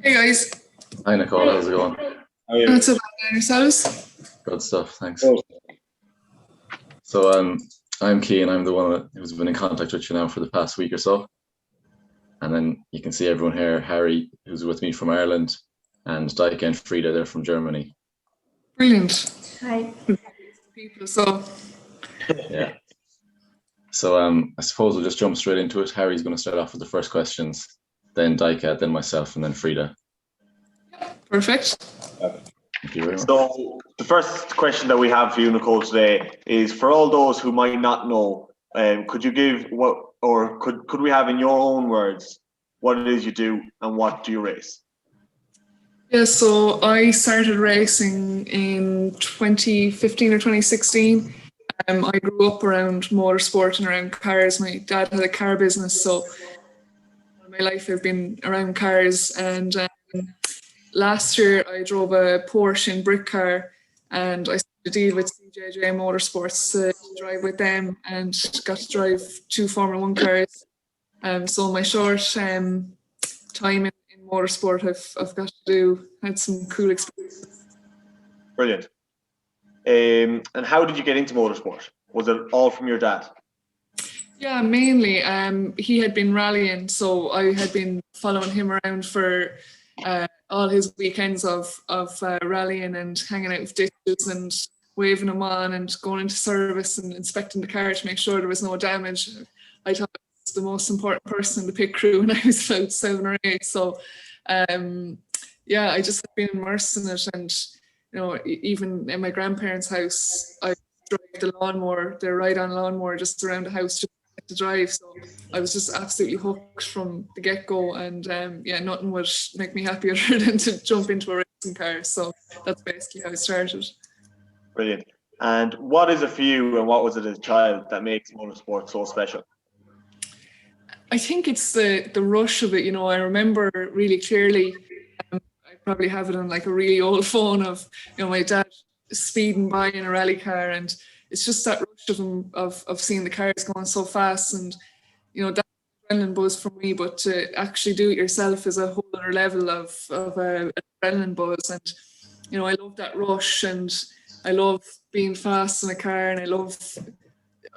Hey guys. Hi Nicole, how's it going? How are you? Not so bad on yourselves. Good stuff, thanks. Good. So I'm Keane. I'm the one who's been in contact with you now for the past week or so. And then you can see everyone here, Harry, who's with me from Ireland, and Daika and Frida, they're from Germany. Brilliant. Hi. People, so Yeah. So I suppose we'll just jump straight into it. Harry's going to start off with the first questions, then Daika, then myself, and then Frida. perfect. Thank you very much. So the first question that we have for you, Nicole, today is for all those who might not know, could you give could we have in your own words what it is you do and what do you race? Yeah, so I started racing in 2015 or 2016. I grew up around motorsport and around cars. My dad had a car business, so all my life I've been around cars. And last year I drove a Porsche in brick car, and I signed a deal with CJJ Motorsports to drive with them, and got to drive 2 Formula One cars. So my short time in motorsport, I've got to had some cool experiences. Brilliant. And how did you get into motorsport? Was it all from your dad? Yeah, mainly. He had been rallying, so I had been following him around for all his weekends of rallying and hanging out with ditches and waving him on and going into service and inspecting the car to make sure there was no damage. I thought I was the most important person in the pit crew when I was about 7 or 8. So, yeah, I just have been immersed in it. And, you know, even in my grandparents' house, I drive the lawnmower, the ride-on lawnmower just around the house just to drive. So I was just absolutely hooked from the get-go. And, yeah, nothing would make me happier than to jump into a racing car. So that's basically how I started. Brilliant. And what is it for you, and what was it as a child that makes motorsport so special? I think it's the rush of it. You know, I remember really clearly. I probably have it on like a really old phone of, you know, my dad speeding by in a rally car, and it's just that rush of him of seeing the cars going so fast, and you know that's adrenaline buzz for me. But to actually do it yourself is a whole other level of adrenaline buzz, and you know I love that rush, and I love being fast in a car, and I love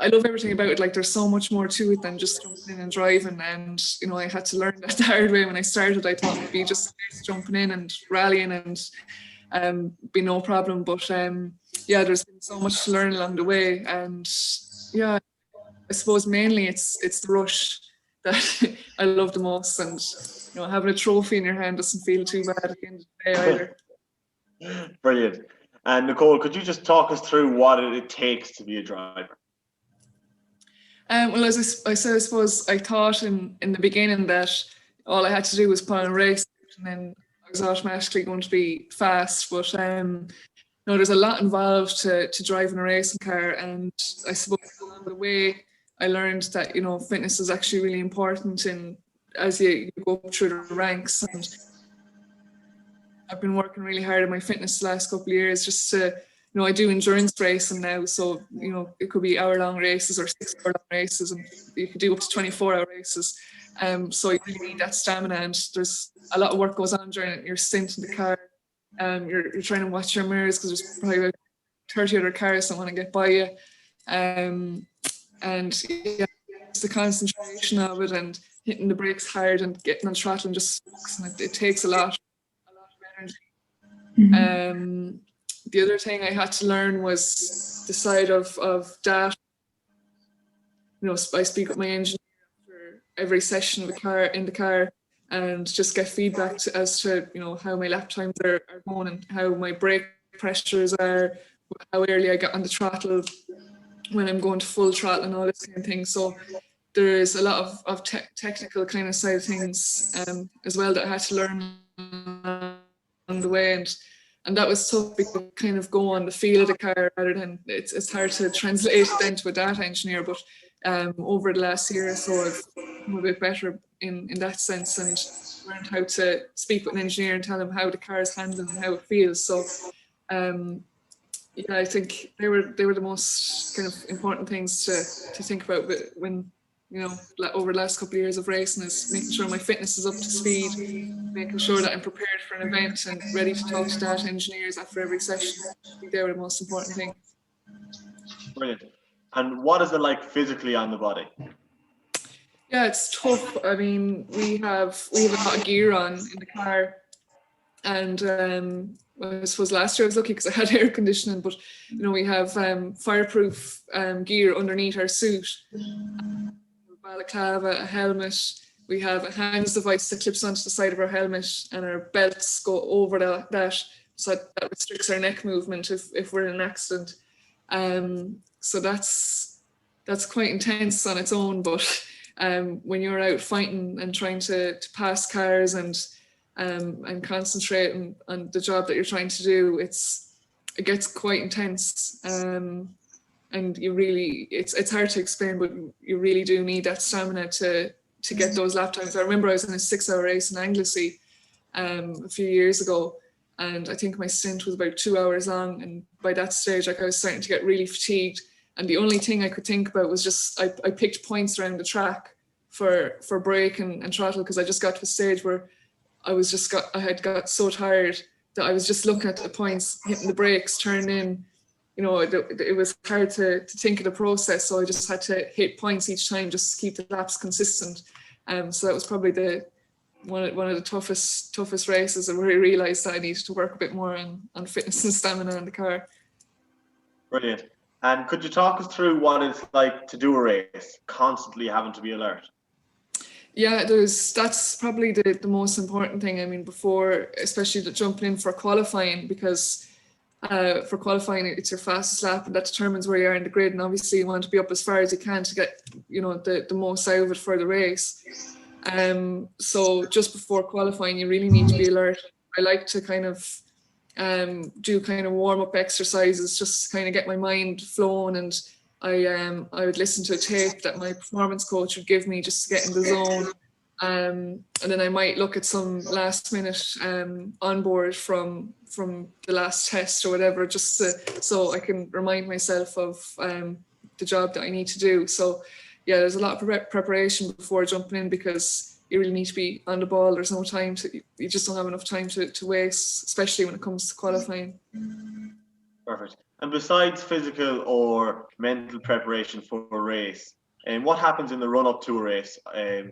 everything about it. Like there's so much more to it than just jumping in and driving. And you know, I had to learn that the hard way when I started. I thought it'd be just jumping in and rallying and be no problem. But yeah, there's been so much to learn along the way. And yeah, I suppose mainly it's the rush that I love the most. And you know, having a trophy in your hand doesn't feel too bad at the end of the day either. Brilliant. And Nicole, could you just talk us through what it takes to be a driver? Well, as I said, I suppose I thought in the beginning that all I had to do was put on a race and then I was automatically going to be fast. But no, there's a lot involved to driving a racing car, and I suppose along the way I learned that, you know, fitness is actually really important in as you go up through the ranks. And I've been working really hard on my fitness the last couple of years just to, you know, I do endurance racing now, so you know it could be hour-long races or 6-hour-long races, and you could do up to 24-hour races. So you really need that stamina, and there's a lot of work goes on during your stint in the car. You're trying to watch your mirrors because there's probably about 30 other cars that want to get by you, and yeah, it's the concentration of it and hitting the brakes hard and getting on throttle and just and it takes a lot of energy. The other thing I had to learn was the side of data. You know, I speak with my engineer after every session of the car, and just get feedback as to, you know, how my lap times are going and how my brake pressures are, how early I get on the throttle, when I'm going to full throttle and all this kind of thing. So there is a lot of technical kind of side of things as well that I had to learn along the way. And that was tough because I kind of go on the feel of the car rather than it's hard to translate it then to a data engineer. But over the last year or so, I've become a bit better in that sense and learned how to speak with an engineer and tell him how the car is handled and how it feels. So yeah, I think they were the most kind of important things to think about when over the last couple of years of racing is making sure my fitness is up to speed, making sure that I'm prepared for an event and ready to talk to data engineers after every session. I think they're the most important thing. Brilliant. And what is it like physically on the body? Yeah, it's tough. I mean, we have a lot of gear on in the car, and I suppose last year I was lucky because I had air conditioning, but we have fireproof gear underneath our suit, a balaclava, a helmet. We have a hands device that clips onto the side of our helmet, and our belts go over that, so that restricts our neck movement if we're in an accident. So that's quite intense on its own, but when you're out fighting and trying to pass cars and concentrate on the job that you're trying to do, it gets quite intense, and it's hard to explain, but you really do need that stamina to get those lap times. I remember I was in a 6-hour race in Anglesey a few years ago, and I think my stint was about 2 hours long, and by that stage I was starting to get really fatigued, and the only thing I could think about was just I picked points around the track for brake and throttle, because I just got to a stage where I had got so tired that I was just looking at the points, hitting the brakes, turning in. It was hard to think of the process, so I just had to hit points each time just to keep the laps consistent. So that was probably one of the toughest races, where I realised that I needed to work a bit more on fitness and stamina in the car. Brilliant. And could you talk us through what it's like to do a race, constantly having to be alert? Yeah, that's probably the most important thing. I mean, before, especially jumping in for qualifying, because for qualifying it's your fastest lap, and that determines where you are in the grid, and obviously you want to be up as far as you can to get the most out of it for the race. So just before qualifying you really need to be alert. I like to kind of do kind of warm-up exercises just to kind of get my mind flowing, and I would listen to a tape that my performance coach would give me just to get in the zone, and then I might look at some last minute onboard from the last test or whatever, just so I can remind myself of the job that I need to do. So yeah, there's a lot of preparation before jumping in, because you really need to be on the ball. There's no time you just don't have enough time to waste, especially when it comes to qualifying. Perfect. And besides physical or mental preparation for a race, and what happens in the run up to a race,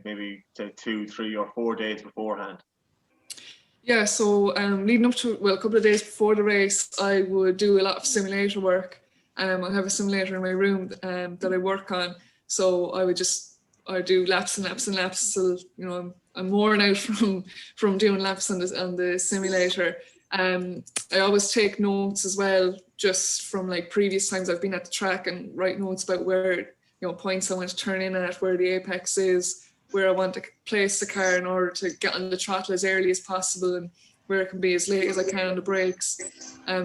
maybe 2, 3 or 4 days beforehand? Yeah, so leading up to, a couple of days before the race, I would do a lot of simulator work. I have a simulator in my room that I work on. So I do laps and laps and laps. So I'm worn out from doing laps on the simulator. I always take notes as well, just from like previous times I've been at the track, and write notes about where points I want to turn in at, where the apex is, where I want to place the car in order to get on the throttle as early as possible, and where it can be as late as I can on the brakes.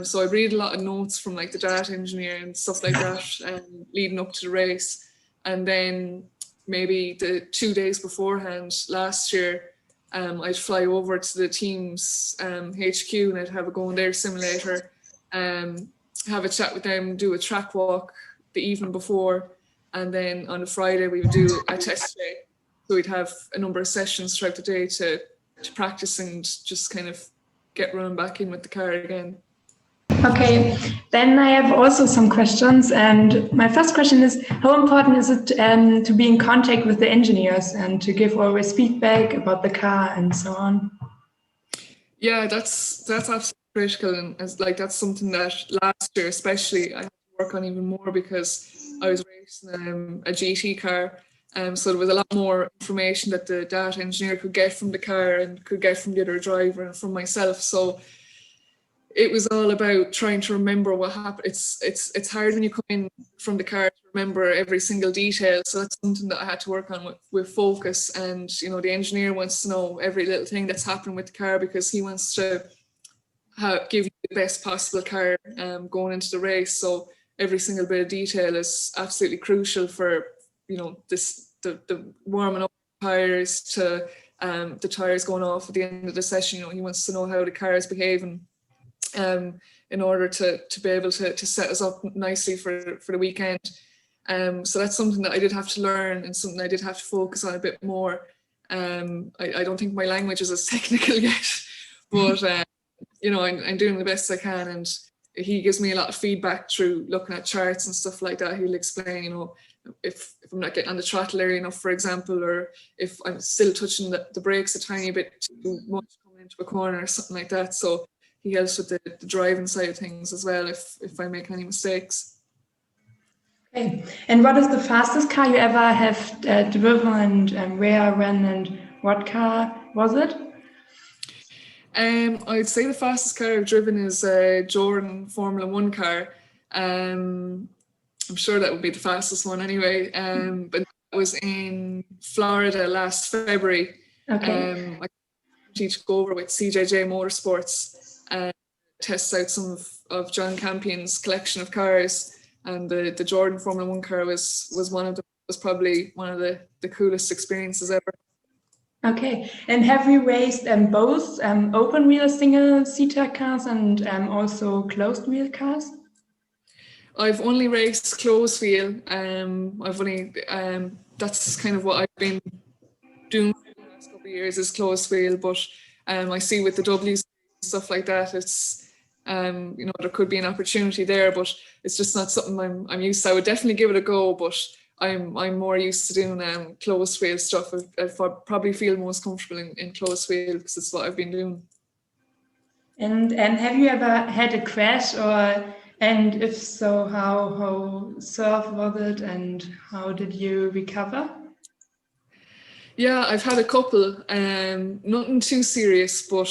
So I read a lot of notes from like the data engineer and stuff like that, leading up to the race. And then maybe the 2 days beforehand last year, I'd fly over to the team's HQ, and I'd have a go in their simulator, have a chat with them, do a track walk the evening before, and then on the Friday we would do a test day. So we'd have a number of sessions throughout the day to practice and just kind of get running back in with the car again. Okay, then I have also some questions, and my first question is, how important is it to be in contact with the engineers and to give always feedback about the car and so on? Yeah, that's absolutely critical, and that's something that last year especially I had to work on even more, because I was racing a GT car, so there was a lot more information that the data engineer could get from the car and could get from the other driver and from myself. So it was all about trying to remember what happened. It's hard when you come in from the car to remember every single detail. So that's something that I had to work on with focus. And the engineer wants to know every little thing that's happening with the car, because he wants to give you the best possible car going into the race. So every single bit of detail is absolutely crucial for the warming up tires to the tires going off at the end of the session. He wants to know how the car is behaving, in order to be able to set us up nicely for the weekend. So that's something that I did have to learn and something I did have to focus on a bit more. I don't think my language is as technical yet, but you know, I'm doing the best I can, and he gives me a lot of feedback through looking at charts and stuff like that. He'll explain, you know, if I'm not getting on the throttle area enough, for example, or if I'm still touching the brakes a tiny bit too much coming into a corner or something like that. So he helps with the driving side of things as well if I make any mistakes. Okay. And what is the fastest car you ever have driven, and where, when, and what car was it? I'd say the fastest car I've driven is a Jordan Formula One car. I'm sure that would be the fastest one anyway. But that was in Florida last February. Okay. I got to go over with CJJ Motorsports and test out some of John Campion's collection of cars. And the Jordan Formula One car was probably one of the coolest experiences ever. Okay. And have you raced both open wheel single seater cars and also closed wheel cars? I've only raced closed wheel. That's kind of what I've been doing for the last couple of years is closed wheel. But I see with the W's and stuff like that, it's you know, there could be an opportunity there, but it's just not something I'm used to. I would definitely give it a go, but I'm more used to doing closed wheel stuff. I probably feel most comfortable in closed wheel because it's what I've been doing. And have you ever had a crash, and if so, how surf was it, and how did you recover? Yeah, I've had a couple. Nothing too serious, but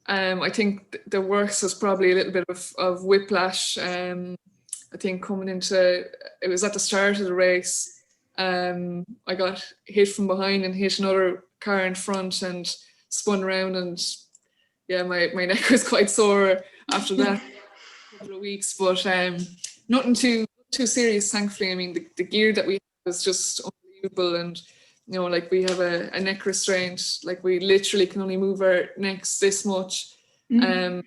I think the worst was probably a little bit of whiplash. I think it was at the start of the race. I got hit from behind and hit another car in front and spun around, and yeah, my neck was quite sore after that for a couple of weeks, but nothing too serious, thankfully. I mean, the gear that we have is just unbelievable, and you know, like we have a neck restraint, like we literally can only move our necks this much. So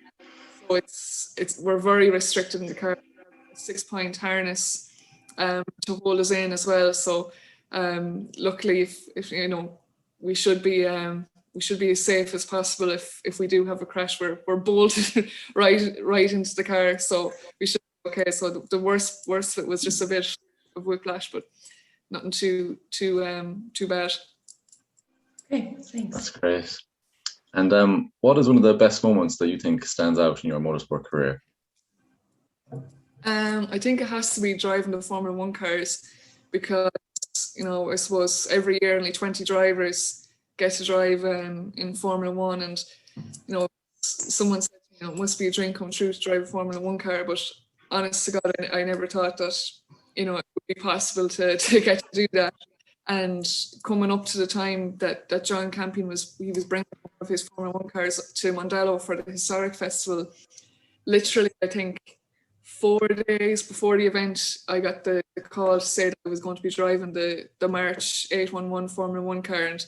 we're very restricted in the car. We have a 6-point harness to hold us in as well. So luckily, if you know, we should be as safe as possible. If we do have a crash, we're bolted right into the car, so we should be okay. So the worst of it was just a bit of whiplash, but nothing too bad. Okay, thanks. That's great. And what is one of the best moments that you think stands out in your motorsport career? I think it has to be driving the Formula One cars, because you know, I suppose every year only 20 drivers get to drive in Formula One, and you know, someone said, you know, it must be a dream come true to drive a Formula One car, but honest to God, I never thought that, you know, it would be possible to get to do that. And coming up to the time that John Campion was bringing one of his Formula One cars to Mondello for the historic festival, literally, I think 4 days before the event, I got the call to say that I was going to be driving the March 811 Formula One car, and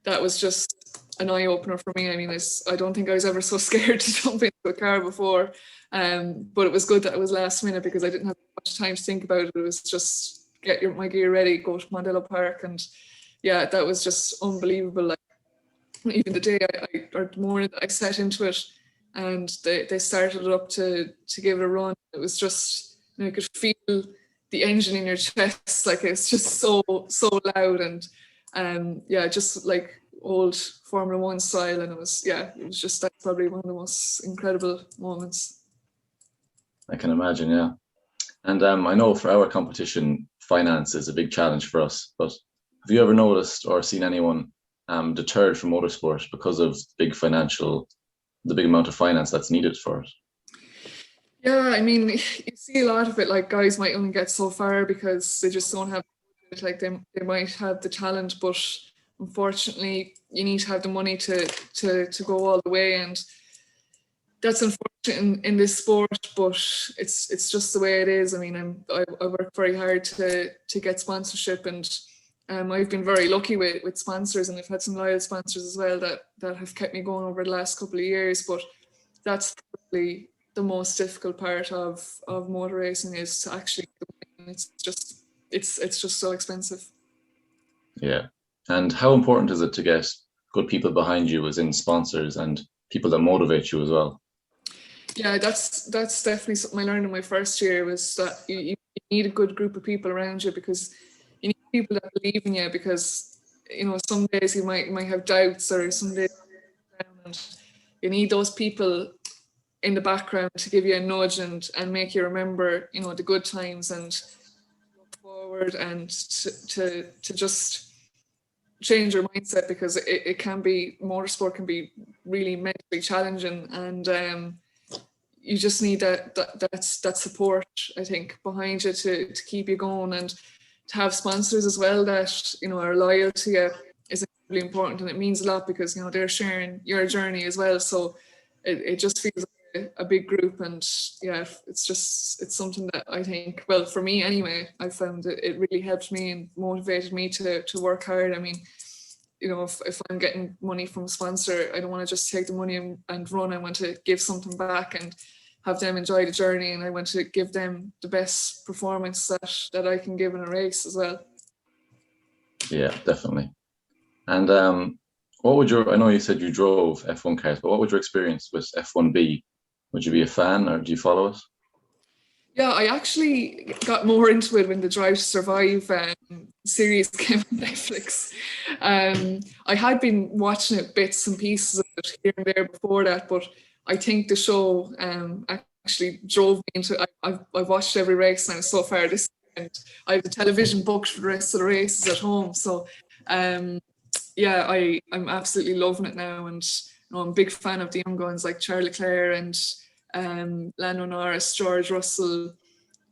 that was just an eye opener for me. I mean, I don't think I was ever so scared to jump into a car before, but it was good that it was last minute because I didn't have much time to think about it. It was just get my gear ready, go to Mondello Park, and yeah, that was just unbelievable. Like even the day or the morning that I set into it, and they started it up to give it a run, it was just, you know, you could feel the engine in your chest, like it's just so loud, and yeah, just like old Formula One style, and it was just that's probably one of the most incredible moments. I can imagine, yeah. And I know for our competition, finance is a big challenge for us, but have you ever noticed or seen anyone deterred from motorsport because of the big amount of finance that's needed for it? Yeah, I mean, you see a lot of it, like guys might only get so far because they just don't have, like they might have the talent, but unfortunately you need to have the money to go all the way, and that's unfortunate in this sport, but it's just the way it is. I mean, I work very hard to get sponsorship, and I've been very lucky with sponsors, and I've had some loyal sponsors as well that have kept me going over the last couple of years. But that's probably the most difficult part of motor racing, is to actually win. It's just it's just so expensive. Yeah. And how important is it to get good people behind you, as in sponsors and people that motivate you as well? Yeah, that's definitely something I learned in my first year, was that you need a good group of people around you, because you need people that believe in you, because some days you might have doubts, or some days and you need those people in the background to give you a nudge and make you remember the good times and look forward, and to just change your mindset, because it can be, motorsport can be really mentally challenging, and you just need that support, I think, behind you to keep you going, and to have sponsors as well that are loyal to you is really important, and it means a lot, because they're sharing your journey as well. So it just feels like a big group, and yeah, it's something that I think, well, for me anyway, I found it really helped me and motivated me to work hard. I mean, if I'm getting money from a sponsor, I don't want to just take the money and run. I want to give something back and have them enjoy the journey, and I want to give them the best performance that I can give in a race as well. Yeah, definitely. And what would I know you said you drove F1 cars, but what would your experience with F1 be? Would you be a fan, or do you follow it? Yeah, I actually got more into it when the Drive to Survive series came on Netflix. I had been watching it, bits and pieces of it here and there before that, but I think the show actually drove me into it. I've watched every race now so far this year, and I have the television booked for the rest of the races at home. So yeah, I'm absolutely loving it now, and I'm a big fan of the young guns like Charles Leclerc and Lando Norris, George Russell.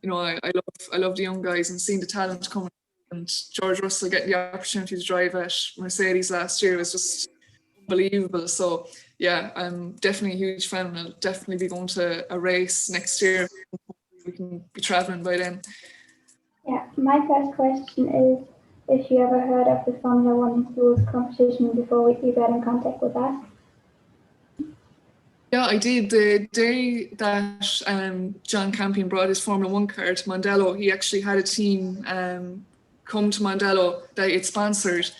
I love the young guys, and seeing the talent coming. And George Russell getting the opportunity to drive at Mercedes last year was just unbelievable. So yeah, I'm definitely a huge fan, and I'll definitely be going to a race next year. We can be traveling by then. Yeah, my first question is if you ever heard of the Formula One schools competition before you got in contact with that. Yeah, I did. The day that John Campion brought his Formula One car to Mondello, he actually had a team come to Mondello that it sponsored.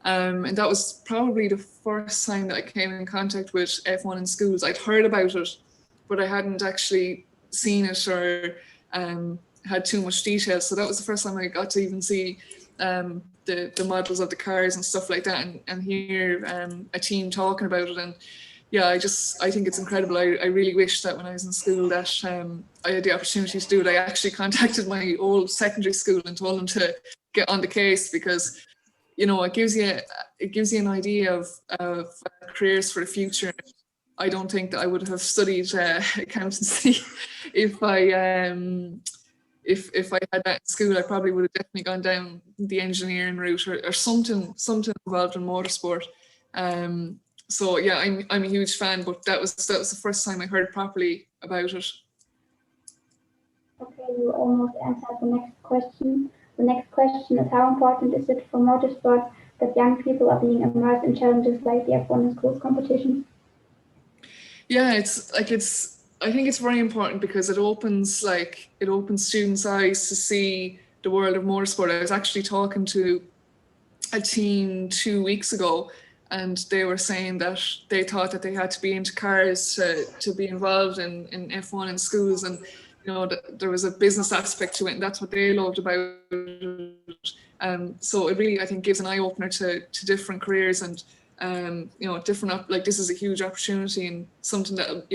And that was probably the first time that I came in contact with F1 in schools. I'd heard about it, but I hadn't actually seen it or had too much detail. So that was the first time I got to even see the models of the cars and stuff like that, and hear a team talking about it. And yeah, I think it's incredible. I really wish that when I was in school that I had the opportunity to do it. I actually contacted my old secondary school and told them to get on the case, because it gives you an idea of careers for the future. I don't think that I would have studied accountancy if I had that in school. I probably would have definitely gone down the engineering route or something involved in motorsport. So yeah, I'm a huge fan, but that was the first time I heard properly about it. Okay, you almost answered the next question. The next question is, how important is it for motorsport that young people are being immersed in challenges like the F1 in schools competition? Yeah, I think it's very important, because it opens students' eyes to see the world of motorsport. I was actually talking to a team 2 weeks ago, and they were saying that they thought that they had to be into cars to be involved in F1 in schools, and there was a business aspect to it, and that's what they loved about it. So it really, I think, gives an eye opener to different careers, and different this is a huge opportunity and something that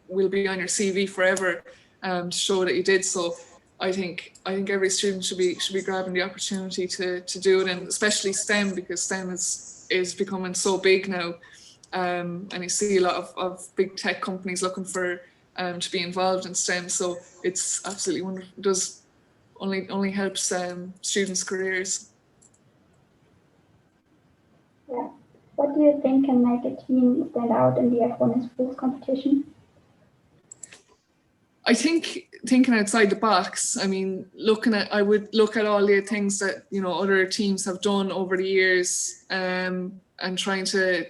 will be on your CV forever, to show that you did. So I think every student should be grabbing the opportunity to do it, and especially STEM, because STEM is becoming so big now, and you see a lot of big tech companies looking for to be involved in STEM. So it's absolutely wonderful. It does only helps students' careers. Yeah. What do you think can make a team stand out in the F1 in schools competition? I think thinking outside the box. I mean, I would look at all the things that other teams have done over the years, and trying to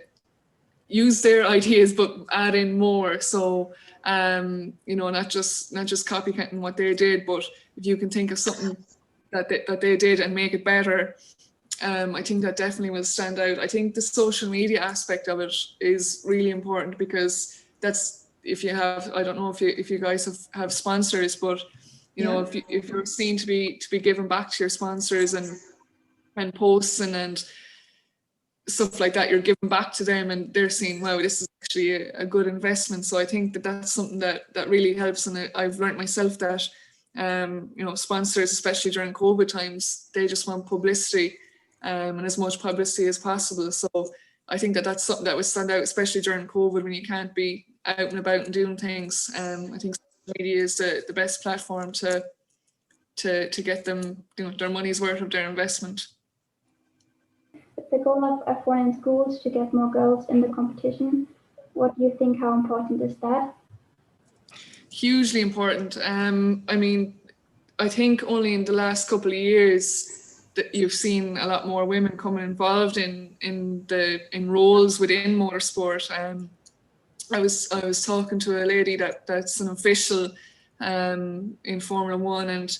use their ideas but add in more. So not just copycatting what they did, but if you can think of something that they did and make it better. I think that definitely will stand out. I think the social media aspect of it is really important, because that's, if you have, I don't know if you guys have sponsors, but you know, if you're seen to be giving back to your sponsors and posting and stuff like that, you're giving back to them and they're seeing, wow, this is actually a good investment. So I think that that's something that really helps. And I've learned myself that you know, sponsors, especially during COVID times, they just want publicity and as much publicity as possible. So I think that that's something that would stand out, especially during COVID when you can't be out and about and doing things. I think social media is the best platform to get them, you know, their money's worth of their investment. The goal of F1 in schools to get more girls in the competition. What do you think? How important is that? Hugely important. I mean, I think only in the last couple of years that you've seen a lot more women coming involved in roles within motorsport. I was talking to a lady that's an official in Formula One, and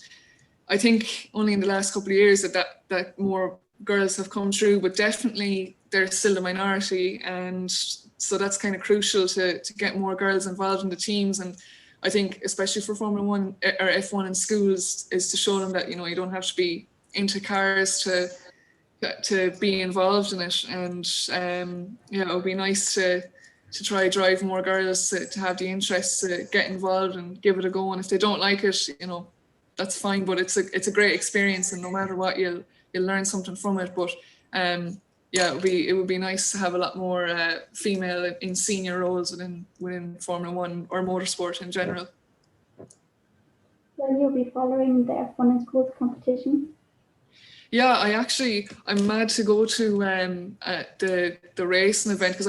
I think only in the last couple of years that more girls have come through, but definitely they're still the minority, and so that's kind of crucial to get more girls involved in the teams. And I think especially for Formula One or F1 in schools is to show them that, you know, you don't have to be into cars to be involved in it. And yeah, it would be nice to try drive more girls to have the interest to get involved and give it a go. And if they don't like it, you know, that's fine, but it's a great experience, and no matter what, you'll learn something from it. But yeah, it would be nice to have a lot more female in senior roles within Formula One or motorsport in general. Will you be following the F1 in schools competition? Yeah, I'm mad to go to the racing event, because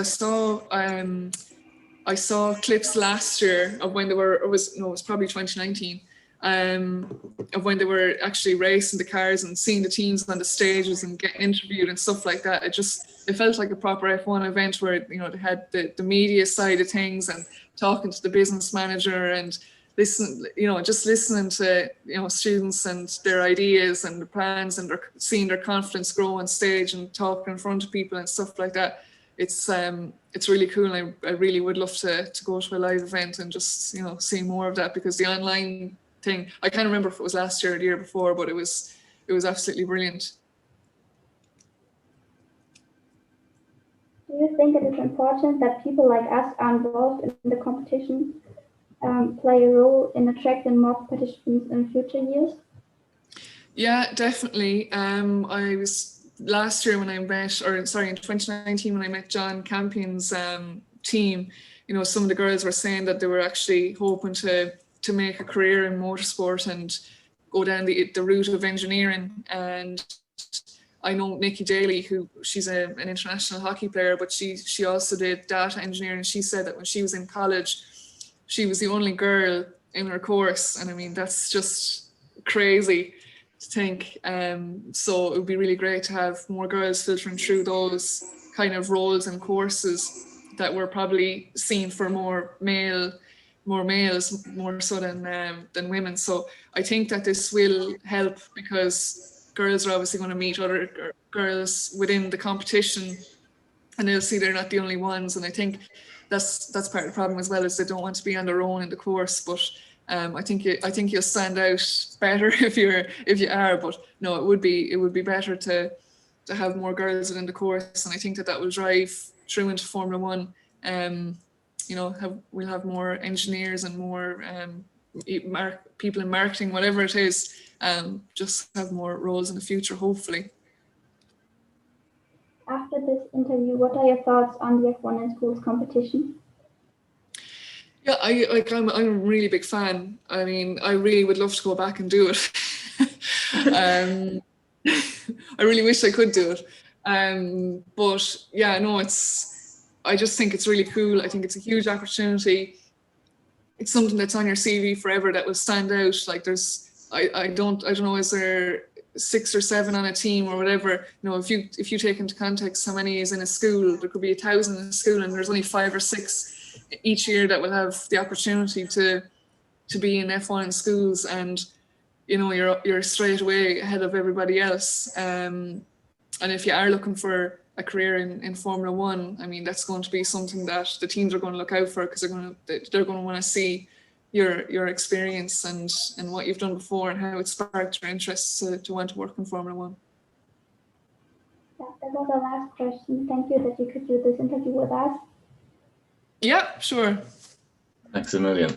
I saw clips last year of when they were, it was probably 2019, of when they were actually racing the cars and seeing the teams on the stages and getting interviewed and stuff like that. It felt like a proper F1 event where, you know, they had the media side of things and talking to the business manager and just listening to, you know, students and their ideas and the plans, and seeing their confidence grow on stage and talking in front of people and stuff like that. It's really cool. And I really would love to go to a live event and just, you know, see more of that, because the online thing, I can't remember if it was last year or the year before, but it was absolutely brilliant. Do you think it is important that people like us are involved in the competition, play a role in attracting more participants in future years? Yeah, definitely. I was last year when I met, in 2019 when I met John Campion's team. You know, some of the girls were saying that they were actually hoping to make a career in motorsport and go down the route of engineering. And I know Nikki Daly, she's an international hockey player, but she also did data engineering. She said that when she was in college, she was the only girl in her course. And I mean, that's just crazy to think. So it would be really great to have more girls filtering through those kind of roles and courses that were probably seen for more males, more so than women. So I think that this will help, because girls are obviously going to meet other girls within the competition, and they'll see they're not the only ones. And I think that's part of the problem as well, is they don't want to be on their own in the course. But I think you'll stand out better if you are. But no, it would be better to have more girls within the course, and I think that will drive through into Formula One. You know, we'll have more engineers and more people in marketing, whatever it is. Just have more roles in the future, hopefully. After this interview, what are your thoughts on the F1 in schools competition? Yeah, I'm a really big fan. I mean, I really would love to go back and do it. I really wish I could do it. But yeah, no, I just think it's really cool. I think it's a huge opportunity. It's something that's on your CV forever that will stand out. Like I don't know, is there 6 or 7 on a team or whatever? You know, if you take into context how many is in a school, there could be 1,000 in a school, and there's only 5 or 6 each year that will have the opportunity to be in F1 in schools. And you know, you're straight away ahead of everybody else. And if you are looking for a career in Formula One, I mean, that's going to be something that the teams are going to look out for, because they're going to want to see your experience and what you've done before and how it sparked your interest to want to work in Formula One. Yeah, that was our last question. Thank you that you could do this interview with us. Yeah, sure. Thanks a million.